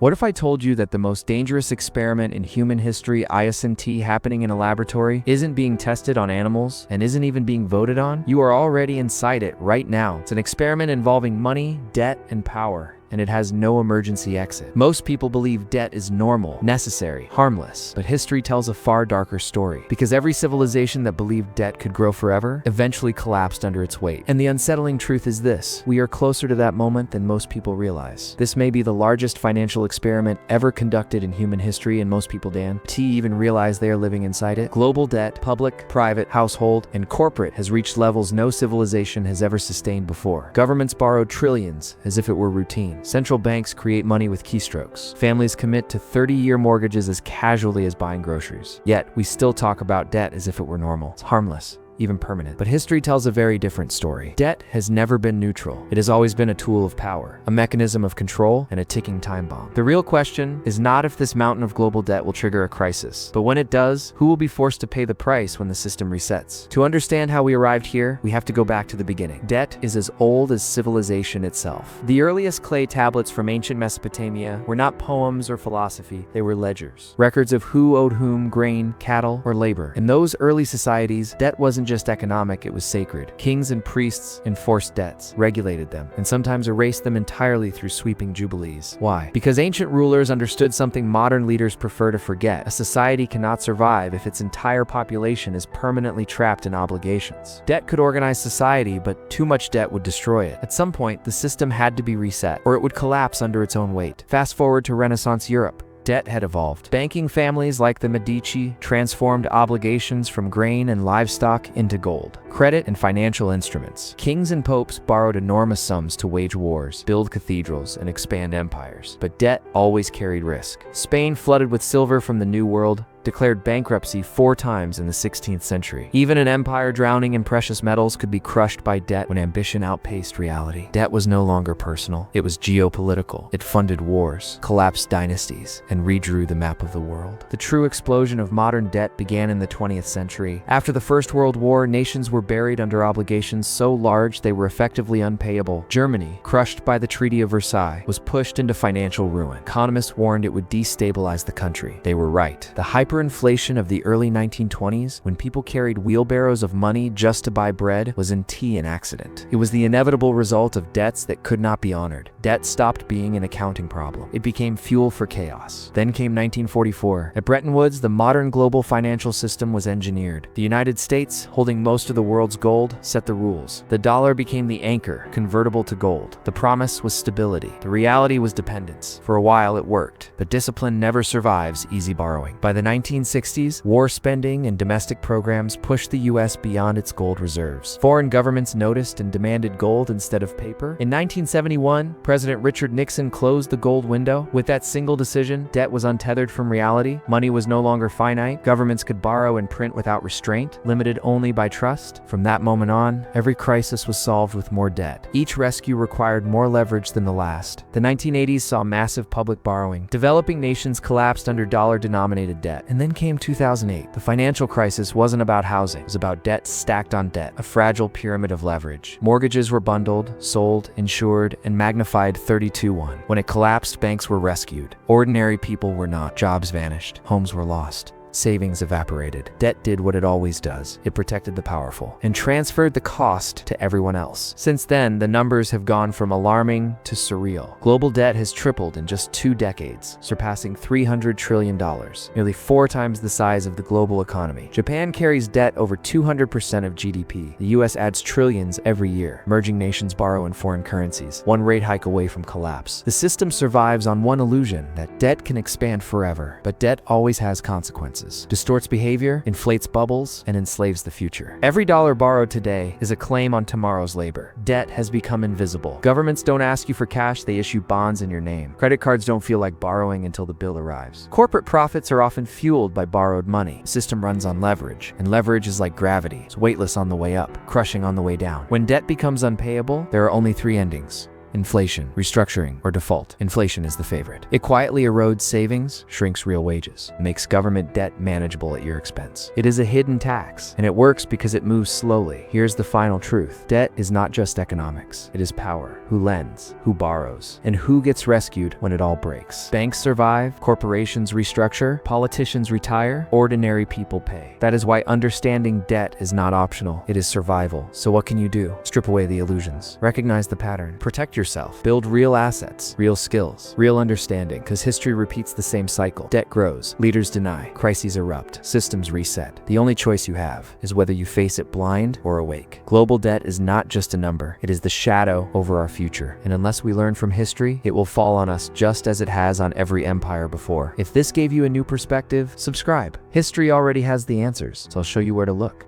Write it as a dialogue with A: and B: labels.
A: What if I told you that the most dangerous experiment in human history, ISNT, happening in a laboratory, isn't being tested on animals and isn't even being voted on? You are already inside it right now. It's an experiment involving money, debt, and power, and it has no emergency exit. Most people believe debt is normal, necessary, harmless, but history tells a far darker story, because every civilization that believed debt could grow forever eventually collapsed under its weight. And the unsettling truth is this: we are closer to that moment than most people realize. This may be the largest financial experiment ever conducted in human history, and most people, even realize they are living inside it. Global debt, public, private, household, and corporate, has reached levels no civilization has ever sustained before. Governments borrow trillions as if it were routine. Central banks create money with keystrokes. Families commit to 30-year mortgages as casually as buying groceries. Yet, we still talk about debt as if it were normal. It's harmless, even permanent. But history tells a very different story. Debt has never been neutral. It has always been a tool of power, a mechanism of control, and a ticking time bomb. The real question is not if this mountain of global debt will trigger a crisis, but when it does, who will be forced to pay the price when the system resets? To understand how we arrived here, we have to go back to the beginning. Debt is as old as civilization itself. The earliest clay tablets from ancient Mesopotamia were not poems or philosophy, they were ledgers. Records of who owed whom grain, cattle, or labor. In those early societies, debt wasn't just economic, it was sacred. Kings and priests enforced debts, regulated them, and sometimes erased them entirely through sweeping jubilees. Why? Because ancient rulers understood something modern leaders prefer to forget: a society cannot survive if its entire population is permanently trapped in obligations. Debt could organize society, but too much debt would destroy it. At some point, the system had to be reset, or it would collapse under its own weight. Fast forward to Renaissance Europe. Debt had evolved. Banking families like the Medici transformed obligations from grain and livestock into gold, credit, and financial instruments. Kings and popes borrowed enormous sums to wage wars, build cathedrals, and expand empires. But debt always carried risk. Spain, flooded with silver from the New World, declared bankruptcy 4 times in the 16th century. Even an empire drowning in precious metals could be crushed by debt when ambition outpaced reality. Debt was no longer personal, it was geopolitical. It funded wars, collapsed dynasties, and redrew the map of the world. The true explosion of modern debt began in the 20th century. After the First World War, nations were buried under obligations so large they were effectively unpayable. Germany, crushed by the Treaty of Versailles, was pushed into financial ruin. Economists warned it would destabilize the country. They were right. The hyperinflation of the early 1920s, when people carried wheelbarrows of money just to buy bread, was an accident. It was the inevitable result of debts that could not be honored. Debt stopped being an accounting problem. It became fuel for chaos. Then came 1944. At Bretton Woods, the modern global financial system was engineered. The United States, holding most of the world's gold, set the rules. The dollar became the anchor, convertible to gold. The promise was stability. The reality was dependence. For a while it worked, but discipline never survives easy borrowing. By the 1960s, war spending and domestic programs pushed the U.S. beyond its gold reserves. Foreign governments noticed and demanded gold instead of paper. In 1971, President Richard Nixon closed the gold window. With that single decision, debt was untethered from reality. Money was no longer finite. Governments could borrow and print without restraint, limited only by trust. From that moment on, every crisis was solved with more debt. Each rescue required more leverage than the last. The 1980s saw massive public borrowing. Developing nations collapsed under dollar-denominated debt. And then came 2008. The financial crisis wasn't about housing. It was about debt stacked on debt, a fragile pyramid of leverage. Mortgages were bundled, sold, insured, and magnified 30-1. When it collapsed, banks were rescued. Ordinary people were not. Jobs vanished. Homes were lost. Savings evaporated. Debt did what it always does. It protected the powerful and transferred the cost to everyone else. Since then, the numbers have gone from alarming to surreal. Global debt has tripled in just 2 decades, surpassing $300 trillion, nearly 4 times the size of the global economy. Japan carries debt over 200% of GDP. The US adds trillions every year. Emerging nations borrow in foreign currencies, one rate hike away from collapse. The system survives on one illusion: that debt can expand forever. But debt always has consequences. Distorts behavior, inflates bubbles, and enslaves the future. Every dollar borrowed today is a claim on tomorrow's labor. Debt has become invisible. Governments don't ask you for cash, they issue bonds in your name. Credit cards don't feel like borrowing until the bill arrives. Corporate profits are often fueled by borrowed money. The system runs on leverage, and leverage is like gravity. It's weightless on the way up, crushing on the way down. When debt becomes unpayable, there are only 3 endings: Inflation, restructuring, or default. Inflation is the favorite. It quietly erodes savings, shrinks real wages, makes government debt manageable at your expense. It is a hidden tax, and it works because it moves slowly. Here's the final truth. Debt is not just economics. It is power. Who lends, who borrows, and who gets rescued when it all breaks. Banks survive, corporations restructure, politicians retire, ordinary people pay. That is why understanding debt is not optional. It is survival. So what can you do? Strip away the illusions. Recognize the pattern. Protect yourself. Build real assets, real skills, real understanding, because history repeats the same cycle. Debt grows, leaders deny, crises erupt, systems reset. The only choice you have is whether you face it blind or awake. Global debt is not just a number. It is the shadow over our future. And unless we learn from history, it will fall on us just as it has on every empire before. If this gave you a new perspective, subscribe. History already has the answers, so I'll show you where to look.